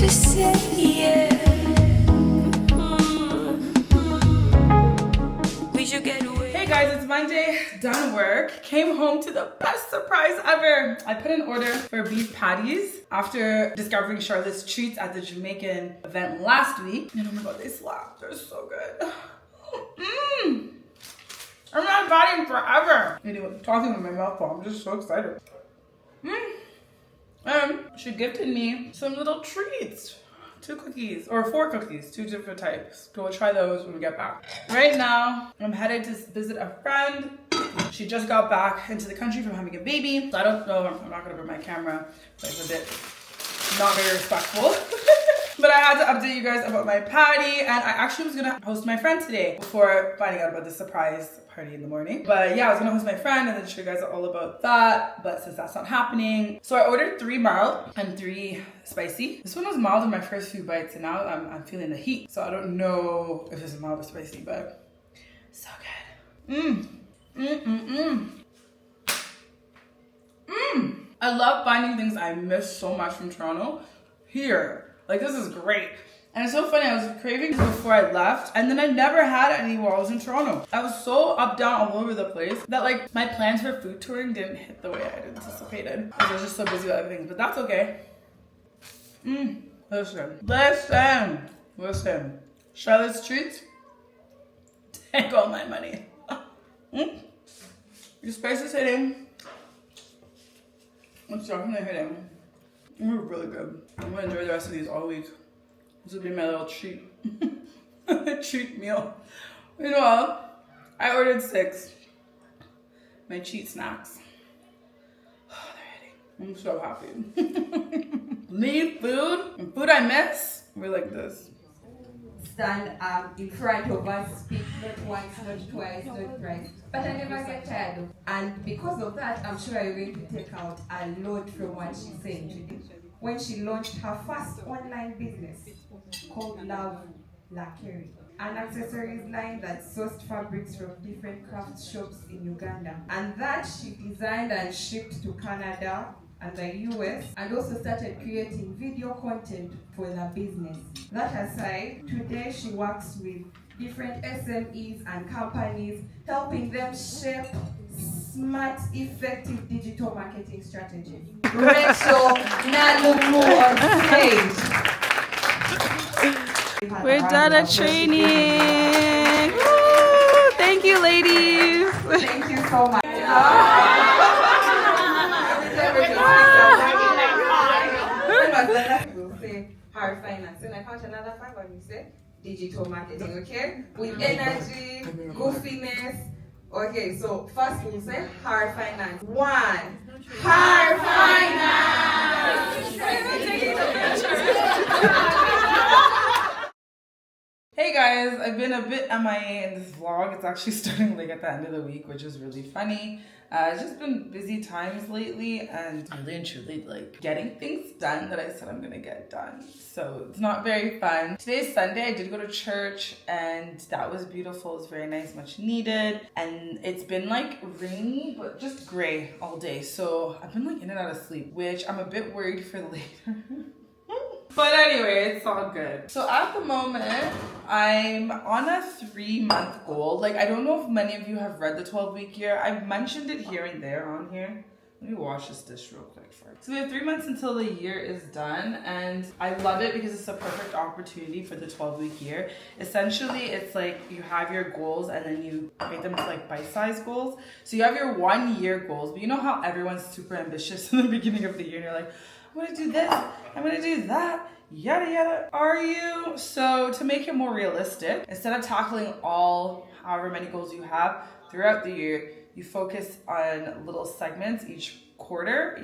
to say yeah. We should get away. Hey guys, it's Monday, done work, came home to the best surprise ever. I put an order for beef patties after discovering Charlotte's treats at the Jamaican event last week. And oh my god, they slap, they're so good. I'm not biting forever. Anyway, talking with my mouth full, I'm just so excited. She gifted me some little treats. 2 cookies, or 4 cookies, 2 different types. So we'll try those when we get back. Right now, I'm headed to visit a friend. She just got back into the country from having a baby. So I don't know, I'm not gonna bring my camera, but it's a bit not very respectful. But I had to update you guys about my patty, and I actually was gonna host my friend today before finding out about the surprise party in the morning. But yeah, I was gonna host my friend and then show you guys all about that. But since that's not happening, so I ordered 3 mild and 3 spicy. This one was mild in my first few bites, and now I'm feeling the heat. So I don't know if it's mild or spicy, but so good. I love finding things I miss so much from Toronto here. Like, this is great. And it's so funny, I was craving this before I left, and then I never had it any while I was in Toronto. I was so up, down, all over the place that like my plans for food touring didn't hit the way I had anticipated. I was just so busy with other things, but that's okay. Listen. Charlotte's treats, take all my money. Your spice is hitting. It's definitely hitting. They're really good. I'm gonna enjoy the rest of these all week. This will be my little treat. Treat meal. You know what? I ordered 6. My cheat snacks. Oh, they're hitting. I'm so happy. Leave food and food I miss. We're like this. Stand in front of us, speak not once, not twice, not thrice. But I never get tired of it. And because of that, I'm sure you're going to take out a lot from what she said today. When she launched her first online business called Love Lakeri, an accessories line that sourced fabrics from different craft shops in Uganda. And that she designed and shipped to Canada and the US, and also started creating video content for the business. That aside, today she works with different SMEs and companies, helping them shape smart, effective digital marketing strategies. Rachel Nalumu on stage. We're done at training. Woo! Thank you, ladies. Thank you so much. We'll say hard finance. And I count another 5 and we say digital marketing, okay? With energy, goofiness. Okay, so first we'll say hard finance. 1. Hard finance! Hey guys, I've been a bit MIA in this vlog. It's actually starting like at the end of the week, which is really funny. It's just been busy times lately, and really and truly like getting things done that I said I'm gonna get done. So it's not very fun. Today's Sunday. I did go to church, and that was beautiful. It was very nice, much needed. And it's been like rainy, but just gray all day. So I've been like in and out of sleep, which I'm a bit worried for later. But anyway, it's all good. So at the moment, I'm on a 3-month goal. Like, I don't know if many of you have read the 12-week year. I've mentioned it here and there on here. Let me wash this dish real quick first. So we have 3 months until the year is done, and I love it because it's a perfect opportunity for the 12-week year. Essentially, it's like you have your goals and then you make them into like bite-sized goals. So you have your 1-year goals, but you know how everyone's super ambitious in the beginning of the year and you're like, I'm gonna do this, I'm gonna do that, yada yada. Are you? So to make it more realistic, instead of tackling all however many goals you have throughout the year, you focus on little segments each quarter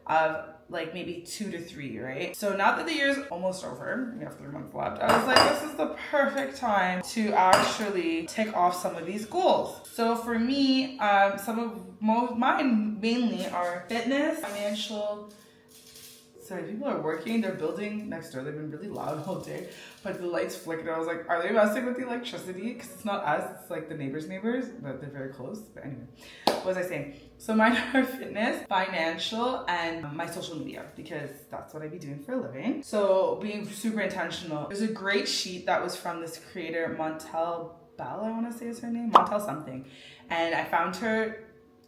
of like maybe 2 to 3, right? So now that the year's almost over, we have 3 months left, I was like, this is the perfect time to actually tick off some of these goals. So for me, some of mine mainly are fitness, financial sorry, people are working, they're building next door, they've been really loud all day, but the lights flickered. I was like, are they messing with the electricity? Because it's not us, it's like the neighbors, but they're very close. But anyway, what was I saying? So mine are fitness, financial, and my social media, because that's what I be doing for a living. So being super intentional. There's a great sheet that was from this creator, Montel Bell, I want to say is her name, Montel something. And I found her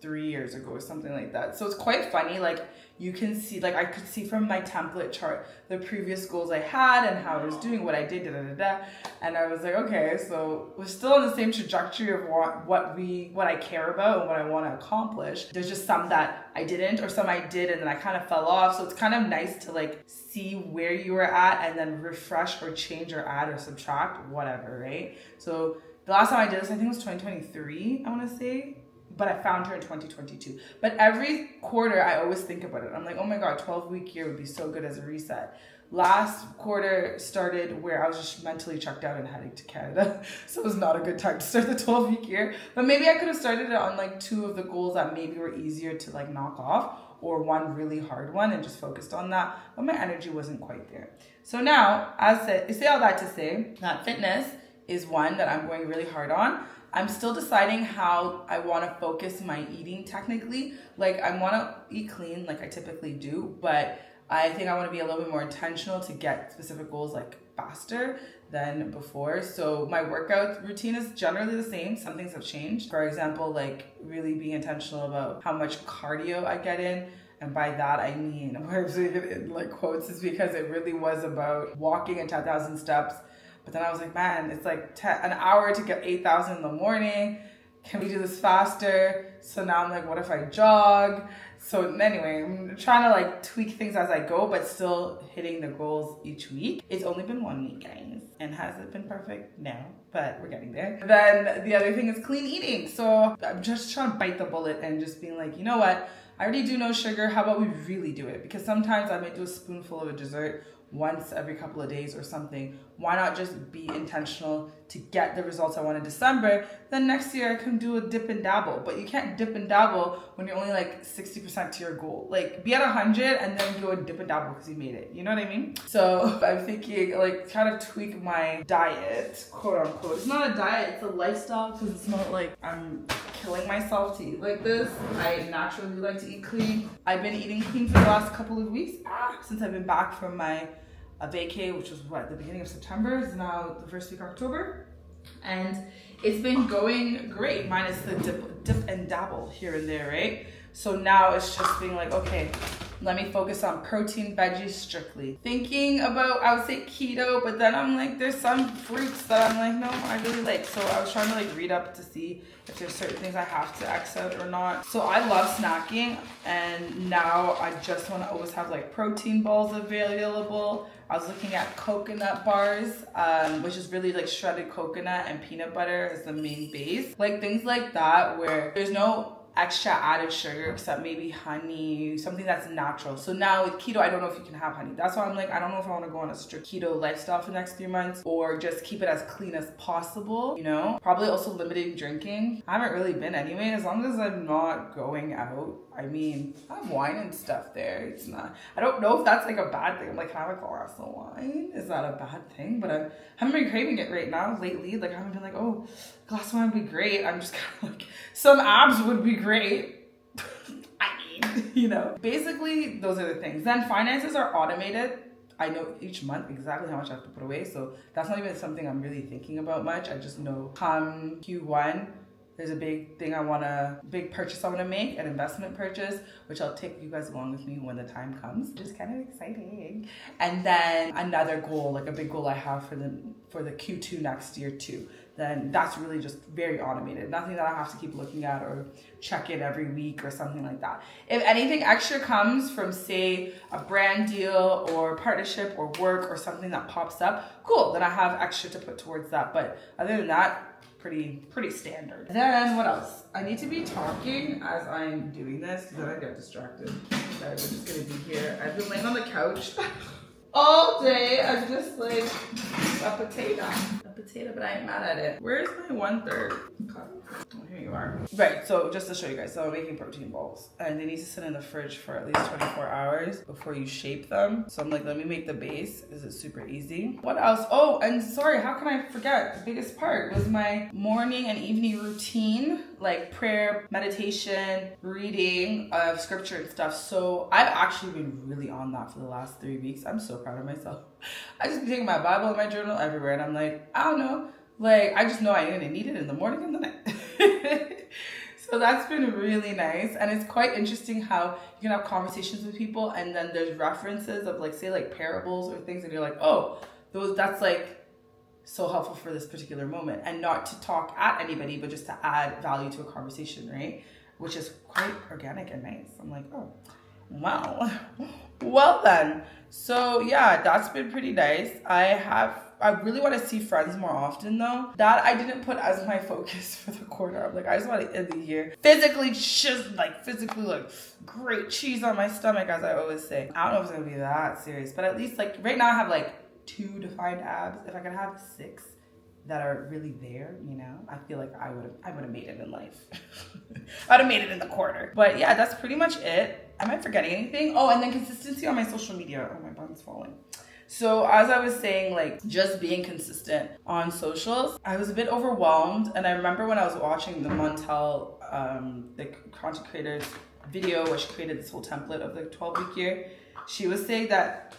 3 years ago or something like that. So it's quite funny, like you can see, like I could see from my template chart the previous goals I had and how I was doing, what I did, and I was like, okay, so we're still on the same trajectory of what I care about and what I want to accomplish. There's just some that I didn't, or some I did and then I kind of fell off. So it's kind of nice to like see where you were at and then refresh or change or add or subtract, whatever, right? So the last time I did this, I think it was 2023, I want to say. But I found her in 2022. But every quarter, I always think about it. I'm like, oh my God, 12-week year would be so good as a reset. Last quarter started where I was just mentally checked out and heading to Canada. So it was not a good time to start the 12-week year. But maybe I could have started it on like 2 of the goals that maybe were easier to like knock off, or one really hard one and just focused on that. But my energy wasn't quite there. So now, I say all that to say that fitness is one that I'm going really hard on. I'm still deciding how I want to focus my eating technically. Like I want to eat clean like I typically do, but I think I want to be a little bit more intentional to get specific goals like faster than before. So my workout routine is generally the same. Some things have changed. For example, like really being intentional about how much cardio I get in. And by that, I mean, where I'm saying it in like quotes is because it really was about walking at 10,000 steps. But then I was like, man, it's like an hour to get 8,000 in the morning. Can we do this faster? So now I'm like, what if I jog? So anyway, I'm trying to like tweak things as I go, but still hitting the goals each week. It's only been 1 week, guys. And has it been perfect? No, but we're getting there. Then the other thing is clean eating. So I'm just trying to bite the bullet and just being like, you know what? I already do no sugar. How about we really do it? Because sometimes I might do a spoonful of a dessert once every couple of days or something. Why not just be intentional to get the results I want in December? Then next year I can do a dip and dabble. But you can't dip and dabble when you're only like 60% to your goal. Like be at 100 and then go and dip and dabble because you made it. You know what I mean? So I'm thinking like kind of tweak my diet, quote unquote. It's not a diet, it's a lifestyle, because it's not like I'm killing myself to eat like this. I naturally like to eat clean. I've been eating clean for the last couple of weeks since I've been back from my vacay, which was the beginning of September. It's now the first week of October, and it's been going great, minus the dip and dabble here and there, right? So now it's just being like, okay, let me focus on protein, veggies strictly. Thinking about, I would say keto, but then I'm like, there's some fruits that I'm like, no, I really like. So I was trying to like read up to see if there's certain things I have to X out or not. So I love snacking, and now I just want to always have like protein balls available. I was looking at coconut bars, which is really like shredded coconut and peanut butter as the main base. Like things like that where there's no extra added sugar except maybe honey, something that's natural. So now with keto, I don't know if you can have honey. That's why I'm like, I don't know if I want to go on a strict keto lifestyle for the next 3 months or just keep it as clean as possible, you know? Probably also limiting drinking. I haven't really been anyway, as long as I'm not going out. I mean, I have wine and stuff there. It's not, I don't know if that's like a bad thing. I'm like, can I have a glass of wine? Is that a bad thing? But I haven't been craving it right now lately. Like I haven't been like, oh, a glass of wine would be great. I'm just kind of like, some abs would be great. I mean, you know. Basically, those are the things. Then finances are automated. I know each month exactly how much I have to put away. So that's not even something I'm really thinking about much. I just know come Q1, there's a big purchase I want to make, an investment purchase, which I'll take you guys along with me when the time comes. Just kind of exciting. And then another goal, like a big goal I have for the Q2 next year too. Then that's really just very automated. Nothing that I have to keep looking at or check in every week or something like that. If anything extra comes from, say, a brand deal or partnership or work or something that pops up, cool, then I have extra to put towards that. But other than that, pretty standard. Then what else? I need to be talking as I'm doing this because then I get distracted. So I'm just gonna be here. I've been laying on the couch all day. I'm just like a potato, but I ain't mad at it. Where's my 1/3 cup. Oh, here you are. Right, so just to show you guys, so I'm making protein balls and they need to sit in the fridge for at least 24 hours before you shape them. So I'm like, let me make the base. Is it super easy? What else? Oh, and sorry, how can I forget? The biggest part was my morning and evening routine, like prayer, meditation, reading of scripture and stuff. So I've actually been really on that for the last 3 weeks. I'm so proud of myself. I just be taking my Bible and my journal everywhere and I'm like, I don't know. Like, I just know I need it in the morning and the night. So that's been really nice. And it's quite interesting how you can have conversations with people and then there's references of like, say like parables or things and you're like, oh, that's like so helpful for this particular moment. And not to talk at anybody, but just to add value to a conversation, right? Which is quite organic and nice. I'm like, oh, wow. Well then. So yeah, that's been pretty nice. I really want to see friends more often though. That I didn't put as my focus for the quarter. I'm like, I just want to end the year physically great cheese on my stomach, as I always say. I don't know if it's gonna be that serious, but at least like right now I have like 2 defined abs. If I could have 6 that are really there, you know, I feel like I would have made it in life. I'd have made it in the quarter. But yeah, that's pretty much it. Am I forgetting anything? Oh, and then consistency on my social media. Oh, my bum's falling. So as I was saying, like just being consistent on socials, I was a bit overwhelmed. And I remember when I was watching the Montel, the content creator's video where she created this whole template of the 12-week year, she was saying that,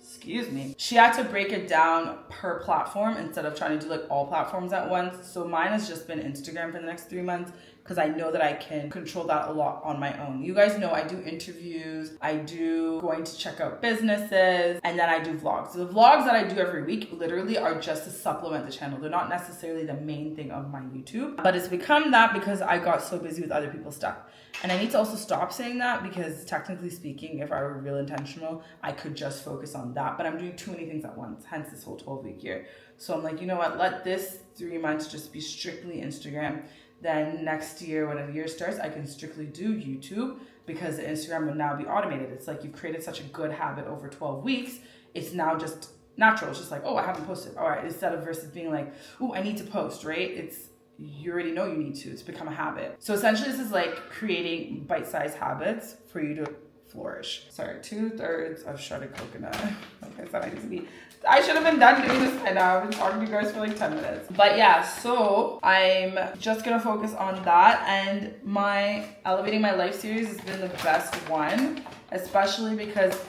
excuse me, she had to break it down per platform instead of trying to do like all platforms at once. So mine has just been Instagram for the next 3 months because I know that I can control that a lot on my own. You guys know I do interviews, I do going to check out businesses, and then I do vlogs. So the vlogs that I do every week literally are just to supplement the channel. They're not necessarily the main thing of my YouTube, but it's become that because I got so busy with other people's stuff. And I need to also stop saying that because technically speaking, if I were real intentional, I could just focus on that. But I'm doing too many things at once, hence this whole 12-week year. So I'm like, you know what? Let this 3 months just be strictly Instagram. Then next year, when a year starts, I can strictly do YouTube because the Instagram will now be automated. It's like you've created such a good habit over 12 weeks. It's now just natural. It's just like, oh, I haven't posted. All right. Instead of versus being like, oh, I need to post, right? You already know you need to. It's become a habit. So essentially this is like creating bite-sized habits for you to flourish. Sorry, 2/3 of shredded coconut. Like I said, I should have been done doing this by now. I've been talking to you guys for like 10 minutes. But yeah, so I'm just gonna focus on that, and my Elevating My Life series has been the best one, especially because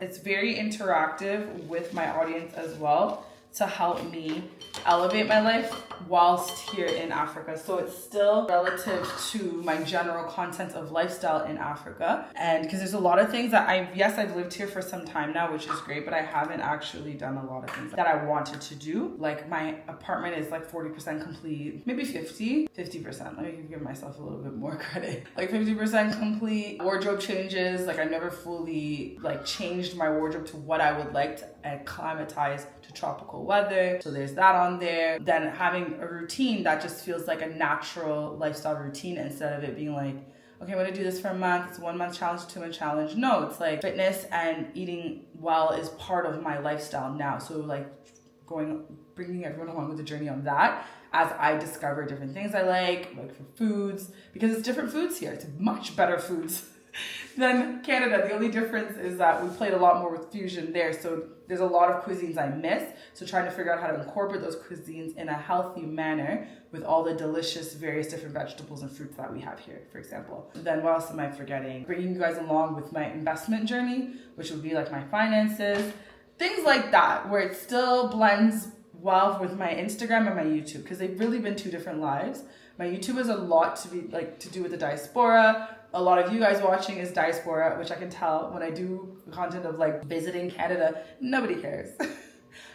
it's very interactive with my audience as well to help me elevate my life whilst here in Africa. So it's still relative to my general content of lifestyle in Africa. And because there's a lot of things that I've lived here for some time now, which is great, but I haven't actually done a lot of things that I wanted to do. Like my apartment is like 40% complete, maybe 50%. Let me give myself a little bit more credit. Like 50% complete. Wardrobe changes. Like I never fully like changed my wardrobe to what I would like to acclimatize to tropical weather. So there's that on there. Then having a routine that just feels like a natural lifestyle routine instead of it being like, okay, I'm gonna do this for a month. It's a 1 month challenge, 2 month challenge. No, it's like fitness and eating well is part of my lifestyle now. So like bringing everyone along with the journey on that as I discover different things I like for foods, because it's different foods here. It's much better foods than Canada. The only difference is that we played a lot more with fusion there. So there's a lot of cuisines I miss. So trying to figure out how to incorporate those cuisines in a healthy manner with all the delicious various different vegetables and fruits that we have here, for example. Then what else am I forgetting? Bringing you guys along with my investment journey, which would be like my finances, things like that, where it still blends well with my Instagram and my YouTube, because they've really been 2 different lives. My YouTube is a lot to do with the diaspora. A lot of you guys watching is diaspora, which I can tell when I do content of like visiting Canada, nobody cares.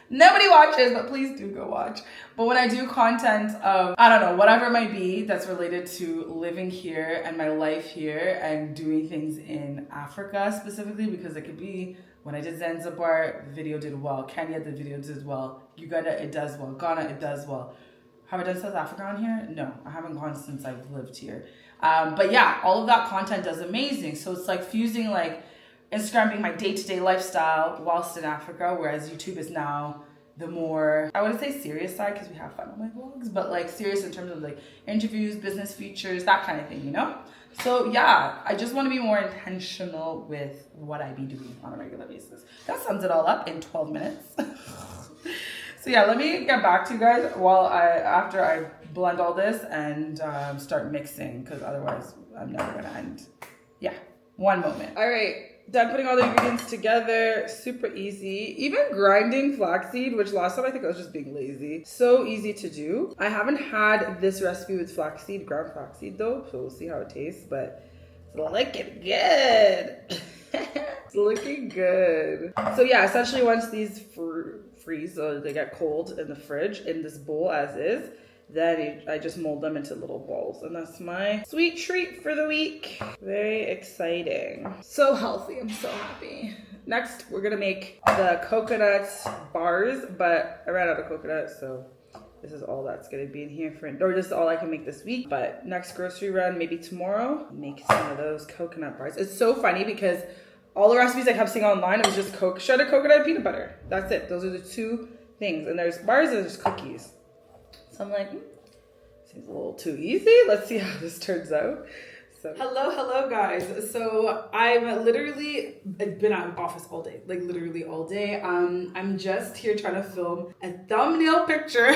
Nobody watches, but please do go watch. But when I do content of, I don't know, whatever it might be that's related to living here and my life here and doing things in Africa specifically, because it could be when I did Zanzibar, the video did well. Kenya, the video did well. Uganda, it does well. Ghana, it does well. Have I done South Africa on here? No, I haven't gone since I've lived here. But yeah, all of that content does amazing. So it's like fusing like Instagram being my day-to-day lifestyle whilst in Africa, whereas YouTube is now the more, I wouldn't say serious side because we have fun on my vlogs, but like serious in terms of like interviews, business features, that kind of thing, you know? So yeah, I just want to be more intentional with what I be doing on a regular basis. That sums it all up in 12 minutes. So yeah, let me get back to you guys after I blend all this and start mixing, because otherwise I'm never gonna end. Yeah, one moment. All right, done putting all the ingredients together. Super easy. Even grinding flaxseed, which last time I think I was just being lazy. So easy to do. I haven't had this recipe with flaxseed, ground flaxseed though, so we'll see how it tastes, but it's looking good. It's looking good. So yeah, essentially once these freeze, so they get cold in the fridge in this bowl as is, then I just mold them into little balls, and that's my sweet treat for the week. Very exciting. So healthy, I'm so happy. Next, we're gonna make the coconut bars, but I ran out of coconut, so this is all that's gonna be in here or this is all I can make this week. But next grocery run, maybe tomorrow, make some of those coconut bars. It's so funny because all the recipes I kept seeing online, it was just shredded coconut and peanut butter. That's it. Those are the two things. And there's bars and there's cookies. So I'm like, seems a little too easy. Let's see how this turns out. So hello guys. So I've literally been out of office all day, like literally all day. I'm just here trying to film a thumbnail picture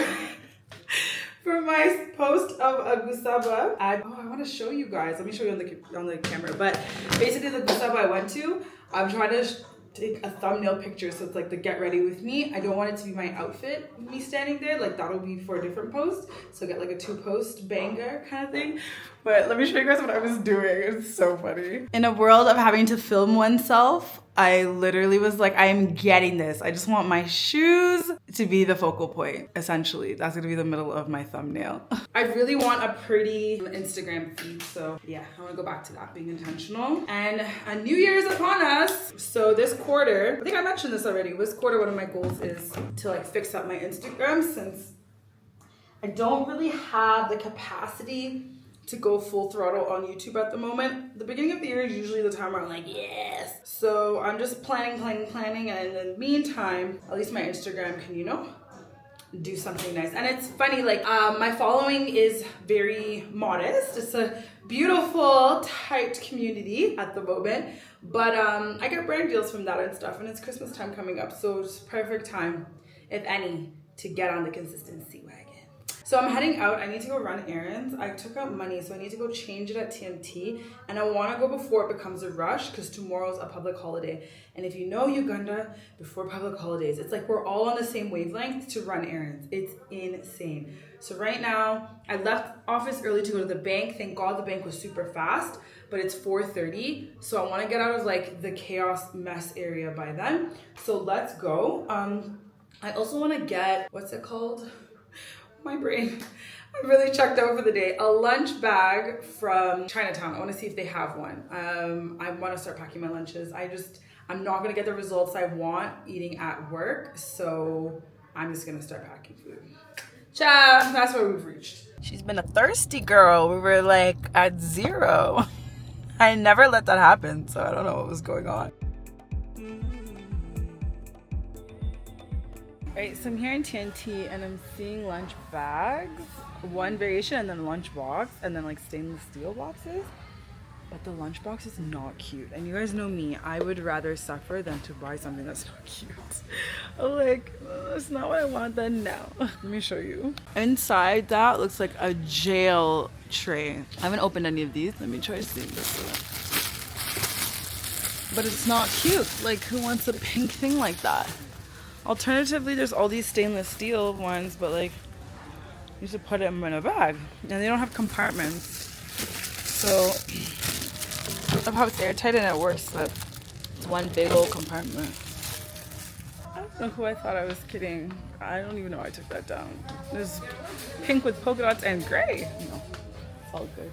for my post of a gusaba. I want to show you guys. Let me show you on the camera. But basically the gusaba I went to, I'm trying to take a thumbnail picture, so it's like the get ready with me. I don't want it to be my outfit with me standing there, like that'll be for a different post, so get like a 2-post banger kind of thing. But let me show you guys what I was doing. It's so funny. In a world of having to film oneself, I literally was like, I am getting this. I just want my shoes to be the focal point, essentially. That's gonna be the middle of my thumbnail. I really want a pretty Instagram feed, so yeah, I wanna go back to that, being intentional. And a new year is upon us. So this quarter, I think I mentioned this already, this quarter one of my goals is to like fix up my Instagram, since I don't really have the capacity to go full throttle on YouTube at the moment. The beginning of the year is usually the time where I'm like, yes. So I'm just planning, and in the meantime, at least my Instagram can, you know, do something nice. And it's funny, like my following is very modest. It's a beautiful, tight community at the moment. But I get brand deals from that and stuff, and it's Christmas time coming up, so it's perfect time, if any, to get on the consistency wagon. So I'm heading out. I need to go run errands. I took out money, so I need to go change it at TNT. And I want to go before it becomes a rush, because tomorrow's a public holiday. And if you know Uganda, before public holidays, it's like we're all on the same wavelength to run errands. It's insane. So right now, I left office early to go to the bank. Thank God the bank was super fast, but it's 4:30. So I want to get out of like the chaos mess area by then. So let's go. I also want to get, what's it called? My brain. I'm really checked out for the day. A lunch bag from Chinatown. I want to see if they have one. I want to start packing my lunches. I'm not going to get the results I want eating at work. So I'm just going to start packing food. Ciao. That's where we've reached. She's been a thirsty girl. We were like at 0. I never let that happen. So I don't know what was going on. Alright, so I'm here in TNT and I'm seeing lunch bags, one variation, and then lunch box, and then like stainless steel boxes. But the lunch box is not cute. And you guys know me, I would rather suffer than to buy something that's not cute. Like, that's not what I want, then no. Let me show you. Inside that looks like a jail tray. I haven't opened any of these. Let me try seeing this one. But it's not cute. Like, who wants a pink thing like that? Alternatively, there's all these stainless steel ones, but like, you should put them in a bag. And they don't have compartments. So, I love how it's airtight and it works, but it's one big old compartment. I don't know who I thought I was kidding. I don't even know I took that down. There's pink with polka dots and gray. No, it's all good.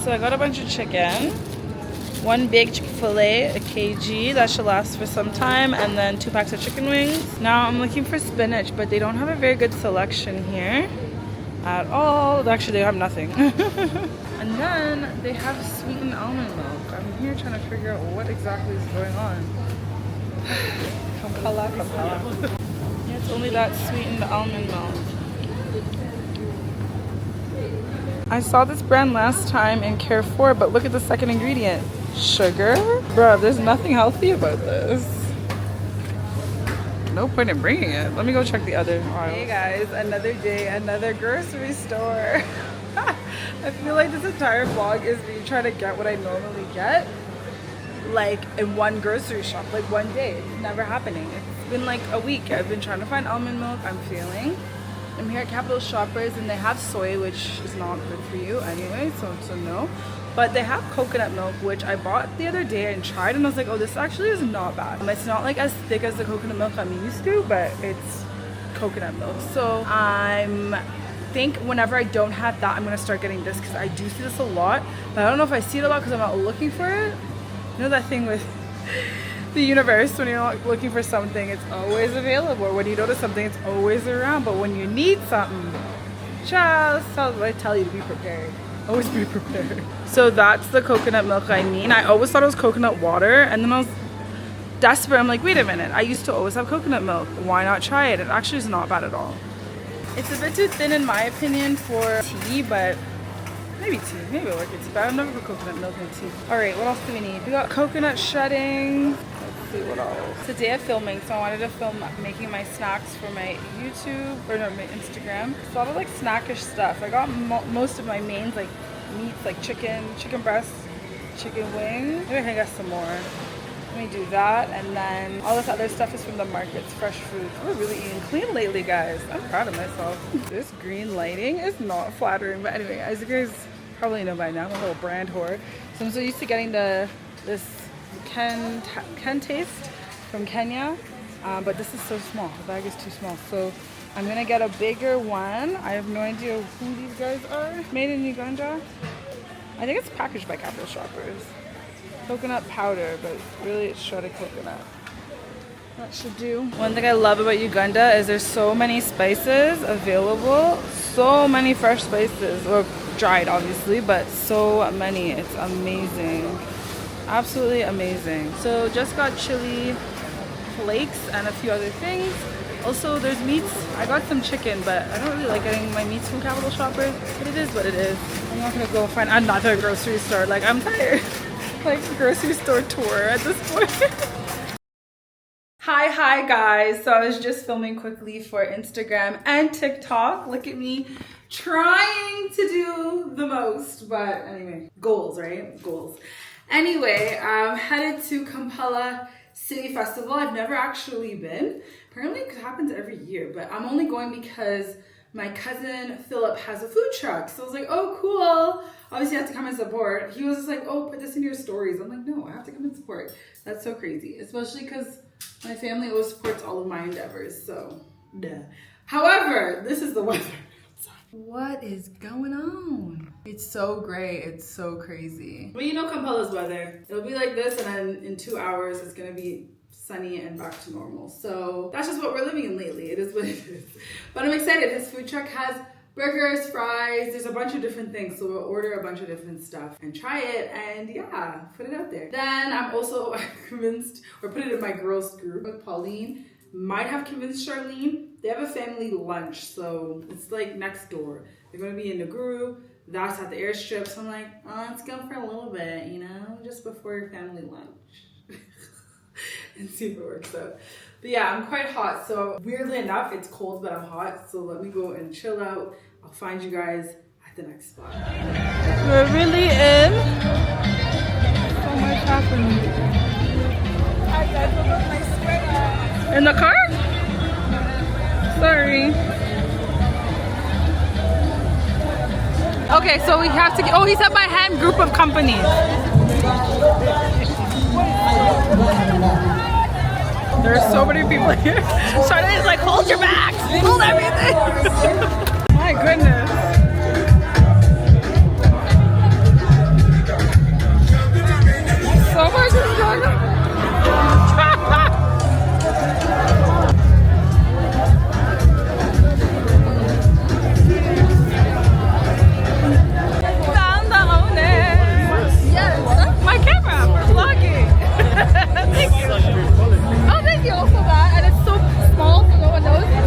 So I got a bunch of chicken. One big chicken filet, a kg, that should last for some time, and then 2 packs of chicken wings. Now I'm looking for spinach, but they don't have a very good selection here at all. Actually, they have nothing. And then they have sweetened almond milk. I'm here trying to figure out what exactly is going on. Kampala. Yeah, It's only that sweetened almond milk. I saw this brand last time in Carrefour, but look at the second ingredient. Sugar? Bruh, there's nothing healthy about this. No point in bringing it. Let me go check the other aisle. Hey guys, another day, another grocery store. I feel like this entire vlog is me trying to get what I normally get, like in one grocery shop, like one day. It's never happening. It's been like a week. I've been trying to find almond milk. I'm here at Capital Shoppers and they have soy, which is not good for you anyway, so no. But they have coconut milk, which I bought the other day and tried, and I was like, oh, this actually is not bad. It's not like as thick as the coconut milk I'm used to, but it's coconut milk. So I think whenever I don't have that, I'm gonna start getting this because I do see this a lot, but I don't know if I see it a lot because I'm not looking for it. You know that thing with the universe, when you're not looking for something, it's always available. When you notice something, it's always around, but when you need something, just I tell you to be prepared. Always be prepared. So that's the coconut milk I mean. I always thought it was coconut water, and then I was desperate. I'm like, wait a minute, I used to always have coconut milk. Why not try it? It actually is not bad at all. It's a bit too thin in my opinion for tea, but maybe tea. Maybe it'll work. It's bad. I've never put coconut milk in tea. Alright, what else do we need? We got coconut shredding. Let's see what else. It's a day of filming, so I wanted to film making my snacks for my YouTube, or no, my Instagram. It's a lot of like snackish stuff. I got most of my mains, like meats, like chicken breast, chicken wing. Maybe I can get some more. Let me do that, and then all this other stuff is from the markets, fresh food. We're really eating clean lately, guys. I'm proud of myself. This green lighting is not flattering, but anyway, as you guys probably know by now, I'm a little brand whore. So I'm so used to getting this Ken taste from Kenya, but this is so small. The bag is too small, so I'm gonna get a bigger one. I have no idea who these guys are. Made in Uganda. I think it's packaged by Capital Shoppers. Coconut powder, but really it's shredded coconut. That should do. One thing I love about Uganda is there's so many spices available. So many fresh spices, or dried obviously, but so many. It's amazing. Absolutely amazing. So just got chili flakes and a few other things. Also there's meats. I got some chicken, but I don't really like getting my meats from Capital Shoppers, but it is what it is. I'm not gonna go find another grocery store. Like, I'm tired. Like grocery store tour at this point. Hi guys. So I was just filming quickly for Instagram and TikTok. Look at me trying to do the most, but anyway, goals, right? Goals. Anyway, I'm headed to Kampala City Festival. I've never actually been. Apparently it happens every year, but I'm only going because my cousin Philip has a food truck. So I was like, oh, cool. Obviously I have to come and support. He was just like, oh, put this in your stories. I'm like, no, I have to come and support. That's so crazy. Especially because my family always supports all of my endeavors. So, duh. However, this is the weather. What is going on? It's so gray. It's so crazy. Well, you know Kampala's weather. It'll be like this, and then in 2 hours it's going to be sunny and back to normal. So that's just what we're living in lately. It is what it is. But I'm excited. His food truck has burgers, fries, there's a bunch of different things. So we'll order a bunch of different stuff and try it, and yeah, put it out there. Then I'm also convinced, or put it in my girls group with Pauline. Might have convinced Charlene. They have a family lunch, so it's like next door. They're gonna be in the gooo. That's at the airstrip. So I'm like, oh, let's go for a little bit, you know, just before your family lunch. And see if it works out. But yeah, I'm quite hot. So weirdly enough, it's cold, but I'm hot. So let me go and chill out. I'll find you guys at the next spot. We're really in. So much happening. Hi guys, look at my sweater. In the car? Sorry. Okay, so we have to get, oh, he said by hand group of companies. There are so many people here. Charlotte is like, hold your backs, hold everything. My goodness. So much is going on. Thank you. Oh, thank you also that. And it's so small so no one knows.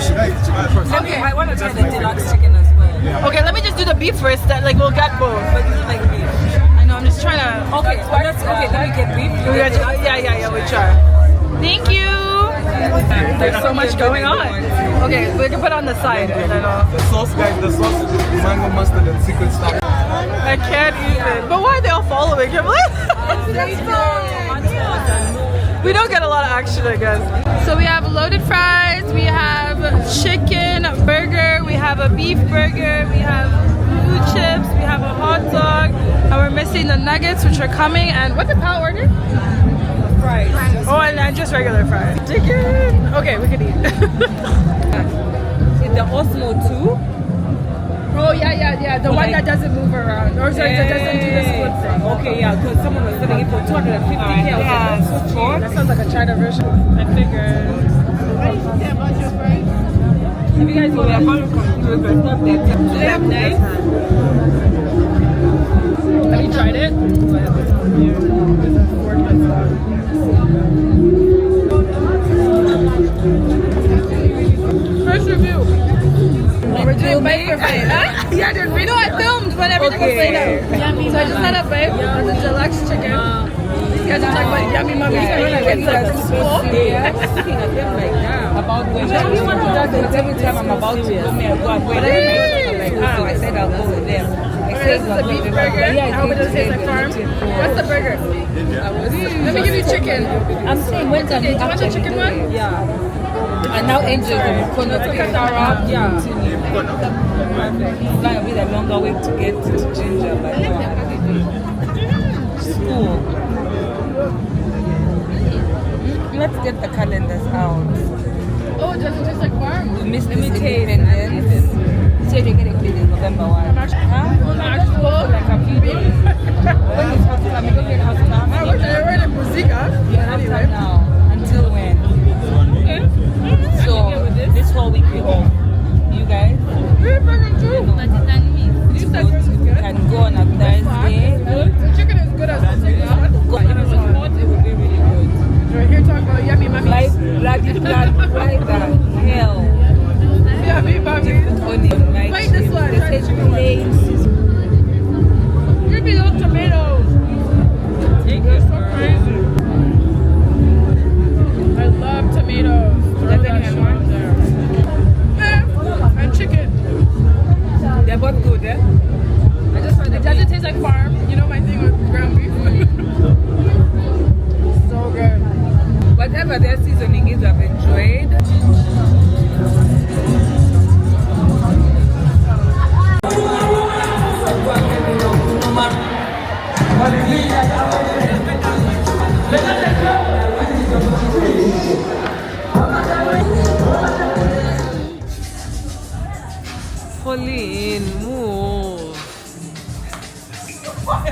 should I eat chicken first? Okay, I want to try the deluxe chicken as well. Okay, let me just do the beef first. That like we'll get both. But you don't like beef. I know. I'm just trying to. Okay, then you get beef. Yeah, we try. Thank you. There's so much going on. Okay, we can put on the side. And then, The sauce, guys, the sauce is mango mustard and secret stuff. I can't even. But why are they all following him? We don't get a lot of action, I guess. So we have loaded fries, we have chicken burger, we have a beef burger, we have food chips, we have a hot dog, and we're missing the nuggets, which are coming. And what did Pal order? Fries. Oh, and just regular fries. Chicken. Okay, we can eat. The Osmo too. Oh yeah. The one that doesn't move around, or sorry, that doesn't do the split thing. Okay, yeah, because someone was selling it for 250K. Yeah, So cheap. that sounds like a China version. I figured. If you guys want to do it, but it's not that. Do they have knives? Have you tried it? First review. We're doing bite for bite. Yeah, dude, we know I filmed when everything was laid out. So I just had a bite of the deluxe chicken. You guys are talking about yummy mummy. It's like school. About going every time I'm about to go, I'm like, I said I'll go with them. This is a beef burger. I hope it doesn't taste like farm. What's the burger? Let me give you chicken. I'm saying when Okay, do you want the chicken one? Yeah. And now Angel is going to pick up. Yeah. It's going to be the longer way to get to Ginger, but school. Let's get the calendars out. Oh, it doesn't taste like farm. We missed this independence. Say they get it in November 1. Actual. Like a few days. When is half time? We don't get half time. We're in Muzika. Yeah, half time now. Until when? So this whole week we off. You guys? Beef burger too. You can go on a Thursday. The chicken is good as well. Go. If it was hot, it would be really good. We're here talking about yummy mummies. Like bloody blood, why the hell? Yummy mummies. Onion, like Wait, this one. This is plain. Give me those tomatoes. They're so crazy. I love tomatoes. Throw that shit on there. Yeah, and chicken. They're both good, eh? I just find It doesn't taste like farm. You know my thing with ground beef. So good. whatever their seasoning is, I've enjoyed. Pauline, move. Start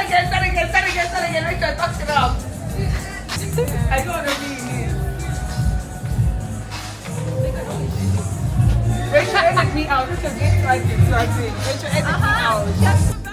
again. Rachel, talk it up. I don't want to be in. Rachel, edit me out. Rachel, get like it. Rachel, edit me out.